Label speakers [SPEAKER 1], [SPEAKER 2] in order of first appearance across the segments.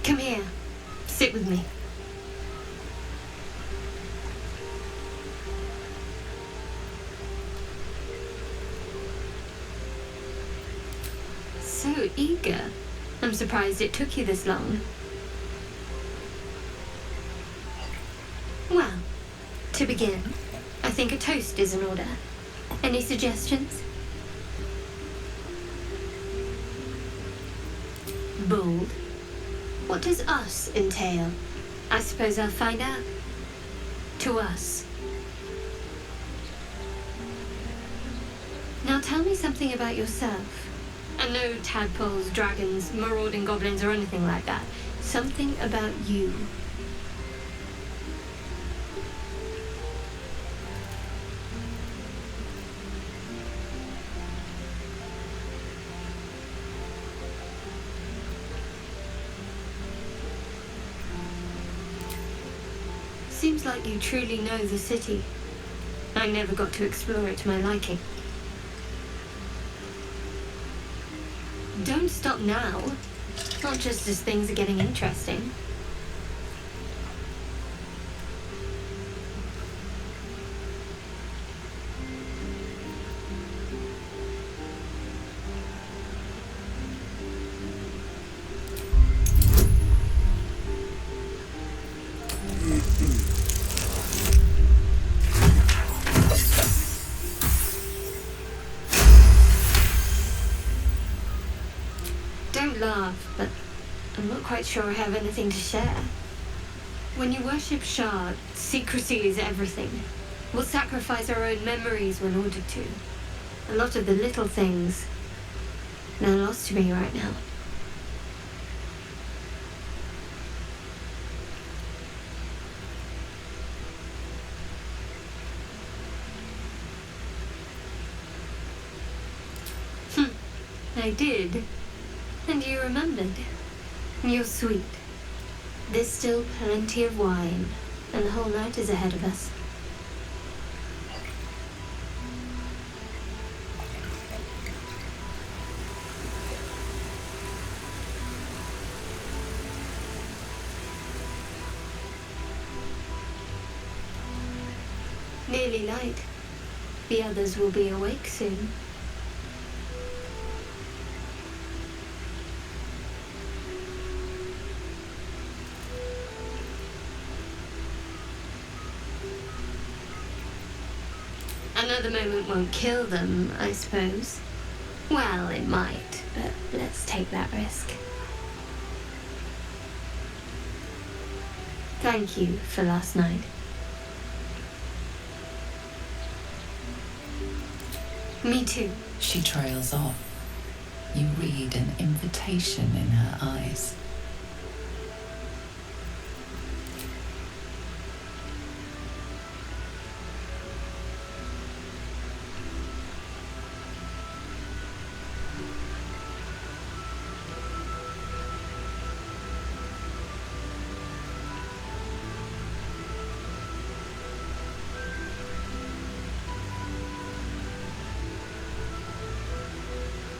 [SPEAKER 1] Come here. Sit with me. So eager. I'm surprised it took you this long. Well, to begin, I think a toast is in order. Any suggestions? Bold. What does us entail? I suppose I'll find out. To us. Now tell me something about yourself. And no tadpoles, dragons, marauding goblins or anything like that. Something about you. Seems like you truly know the city. I never got to explore it to my liking. Don't stop now. Not just as things are getting interesting. Don't laugh, but I'm not quite sure I have anything to share. When you worship Shard, secrecy is everything. We'll sacrifice our own memories when ordered to. A lot of the little things, they're lost to me right now. I did. And you remembered. You're sweet. There's still plenty of wine, and the whole night is ahead of us. Nearly light. The others will be awake soon. Another moment won't kill them, I suppose. Well, it might, but let's take that risk. Thank you for last night. Me too.
[SPEAKER 2] She trails off. You read an invitation in her eyes.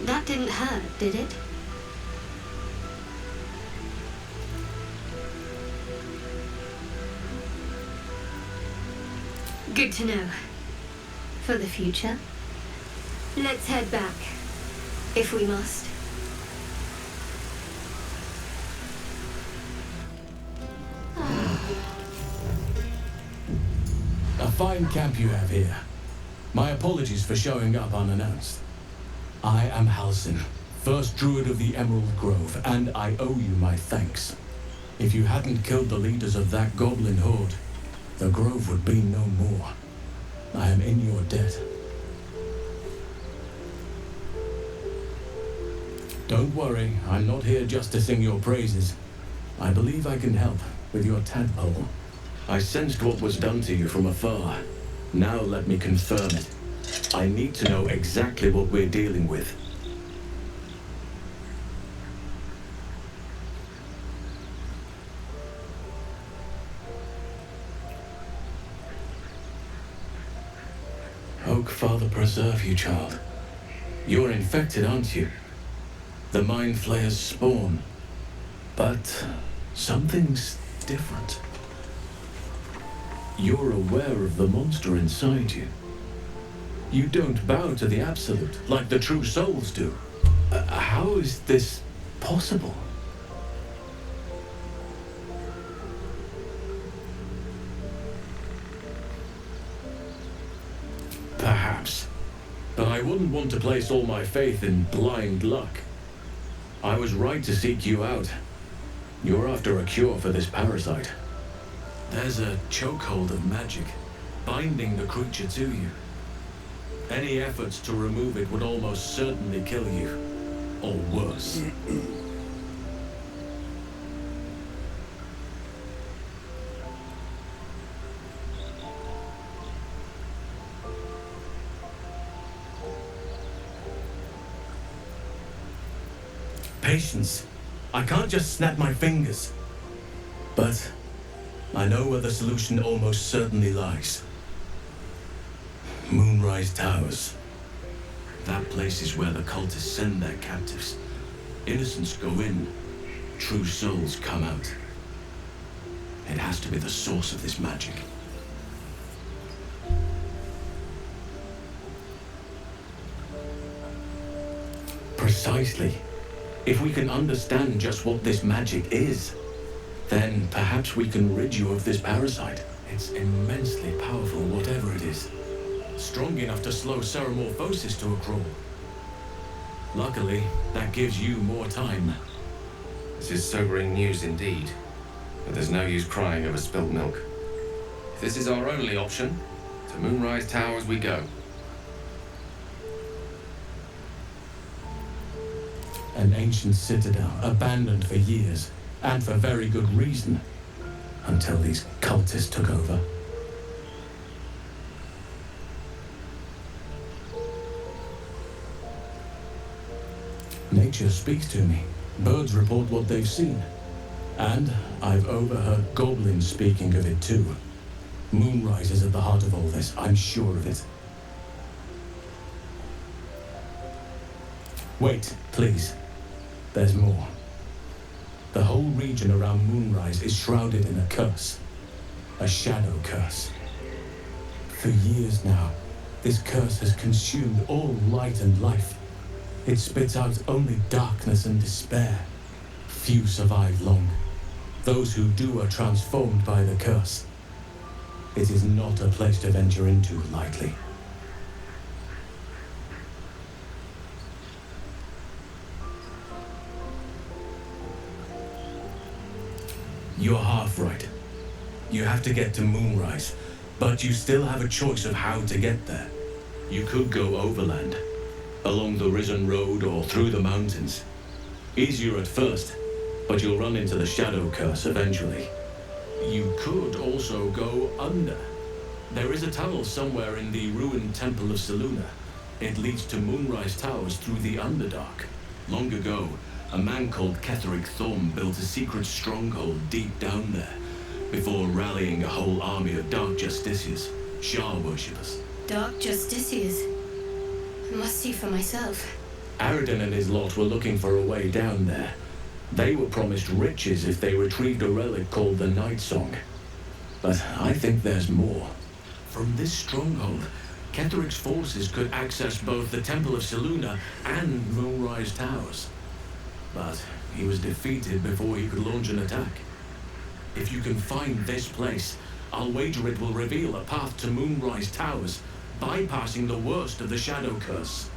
[SPEAKER 1] That didn't hurt, did it? Good to know. For the future. Let's head back, if we must.
[SPEAKER 3] A fine camp you have here. My apologies for showing up unannounced. I am Halsin, first druid of the Emerald Grove, and I owe you my thanks. If you hadn't killed the leaders of that goblin horde, the grove would be no more. I am in your debt. Don't worry, I'm not here just to sing your praises. I believe I can help with your tadpole. I sensed what was done to you from afar. Now let me confirm it. I need to know exactly what we're dealing with. Oak, Father preserve you, child. You're infected, aren't you? The Mind Flayer's spawn. But Something's different. You're aware of the monster inside you. You don't bow to the Absolute like the true souls do. How is this possible? Perhaps. But I wouldn't want to place all my faith in blind luck. I was right to seek you out. You're after a cure for this parasite. There's a chokehold of magic, binding the creature to you. Any efforts to remove it would almost certainly kill you. Or worse. Patience. I can't just snap my fingers. But I know where the solution almost certainly lies. Moonrise Towers. That place is where the cultists send their captives. Innocents go in, true souls come out. It has to be the source of this magic. Precisely. If we can understand just what this magic is, then perhaps we can rid you of this parasite. It's immensely powerful, whatever it is. Strong enough to slow ceremorphosis to a crawl. Luckily, that gives you more time.
[SPEAKER 4] This is sobering news indeed. But there's no use crying over spilt milk. If this is our only option, to Moonrise Towers we go.
[SPEAKER 3] An ancient citadel, abandoned for years, and for very good reason, until these cultists took over. Nature speaks to me. Birds report what they've seen. And I've overheard goblins speaking of it too. Moonrise is at the heart of all this, I'm sure of it. Wait, please. There's more. The whole region around Moonrise is shrouded in a curse. A shadow curse. For years now, this curse has consumed all light and life. It spits out only darkness and despair. Few survive long. Those who do are transformed by the curse. It is not a place to venture into lightly. You're half right. You have to get to Moonrise, but you still have a choice of how to get there. You could go overland, along the Risen Road or through the mountains. Easier at first, but you'll run into the Shadow Curse eventually. You could also go under. There is a tunnel somewhere in the ruined Temple of Selûne. It leads to Moonrise Towers through the Underdark. Long ago, a man called Ketheric Thorm built a secret stronghold deep down there, before rallying a whole army of Dark Justiciars, Shah worshippers.
[SPEAKER 1] Dark Justiciars. I must see for myself.
[SPEAKER 3] Aradin and his lot were looking for a way down there. They were promised riches if they retrieved a relic called the Night Song. But I think there's more. From this stronghold, Ketheric's forces could access both the Temple of Selûne and Moonrise Towers. But he was defeated before he could launch an attack. If you can find this place, I'll wager it will reveal a path to Moonrise Towers, bypassing the worst of the Shadow Curse.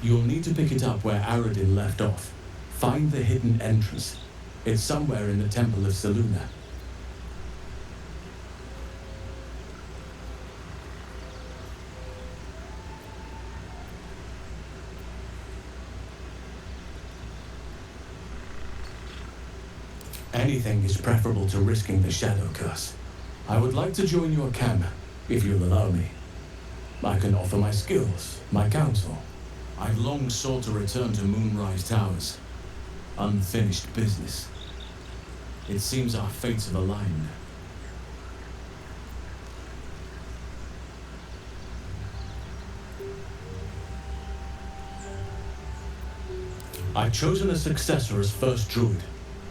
[SPEAKER 3] You'll need to pick it up where Aradin left off. Find the hidden entrance. It's somewhere in the Temple of Selûne. Anything is preferable to risking the Shadow Curse. I would like to join your camp, if you'll allow me. I can offer my skills, my counsel. I've long sought to return to Moonrise Towers. Unfinished business. It seems our fates have aligned. I've chosen a successor as first druid,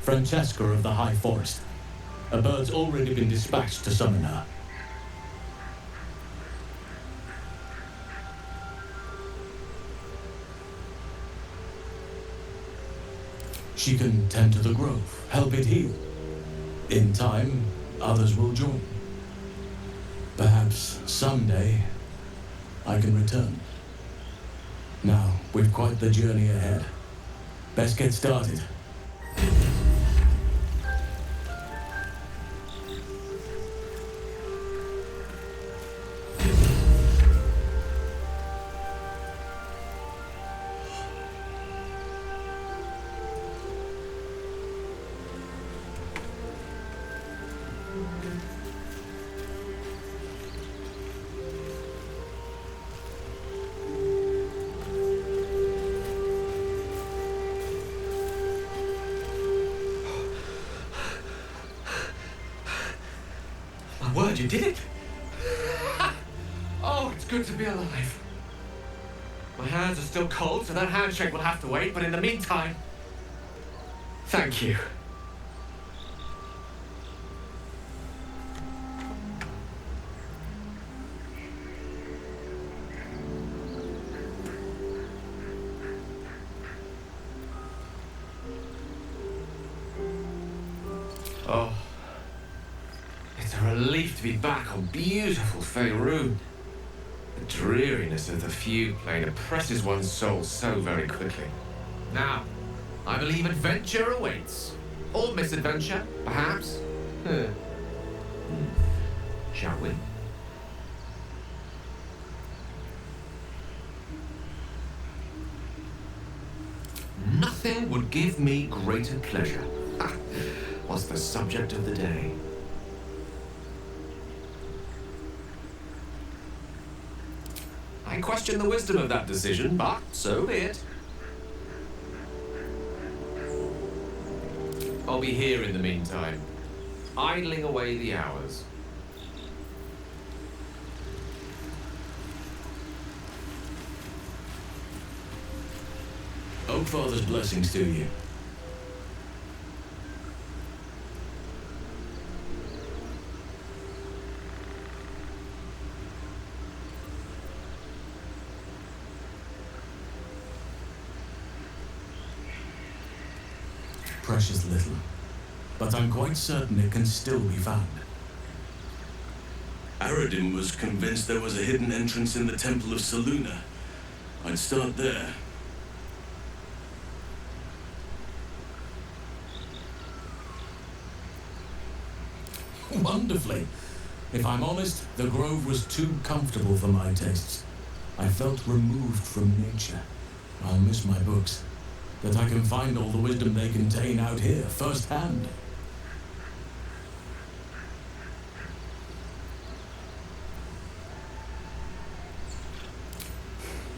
[SPEAKER 3] Francesca of the High Forest. A bird's already been dispatched to summon her. She can tend to the grove, help it heal. In time, others will join. Perhaps someday I can return. Now, we've quite the journey ahead. Best get started.
[SPEAKER 4] Word, you did it! Oh, it's good to be alive. My hands are still cold, so that handshake will have to wait, but in the meantime, thank you. Oh. It's a relief to be back on beautiful Faerun. The dreariness of the fugue plane oppresses one's soul so very quickly. Now, I believe adventure awaits. Or misadventure, perhaps. Shall we? Nothing would give me greater pleasure. What's the subject of the day? I question the wisdom of that decision, but so be it. I'll be here in the meantime, idling away the hours.
[SPEAKER 3] Oakfather's blessings to you. Precious little, but I'm quite certain it can still be found. Aradin was convinced there was a hidden entrance in the Temple of Selûne. I'd start there. Wonderfully. If I'm honest, the grove was too comfortable for my tastes. I felt removed from nature. I'll miss my books. That I can find all the wisdom they contain out here, firsthand.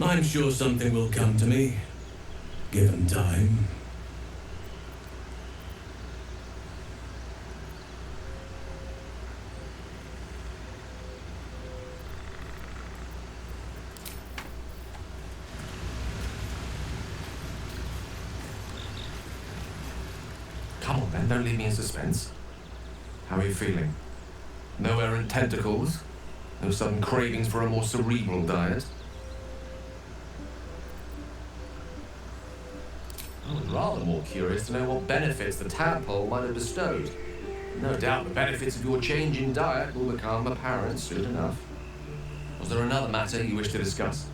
[SPEAKER 3] I'm sure something will come to me, given time.
[SPEAKER 4] Come on then, don't leave me in suspense. How are you feeling? No errant tentacles? No sudden cravings for a more cerebral diet? I was rather more curious to know what benefits the tadpole might have bestowed. No doubt the benefits of your change in diet will become apparent soon enough. Was there another matter you wish to discuss?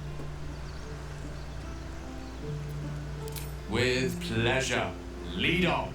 [SPEAKER 4] With pleasure. Lead on.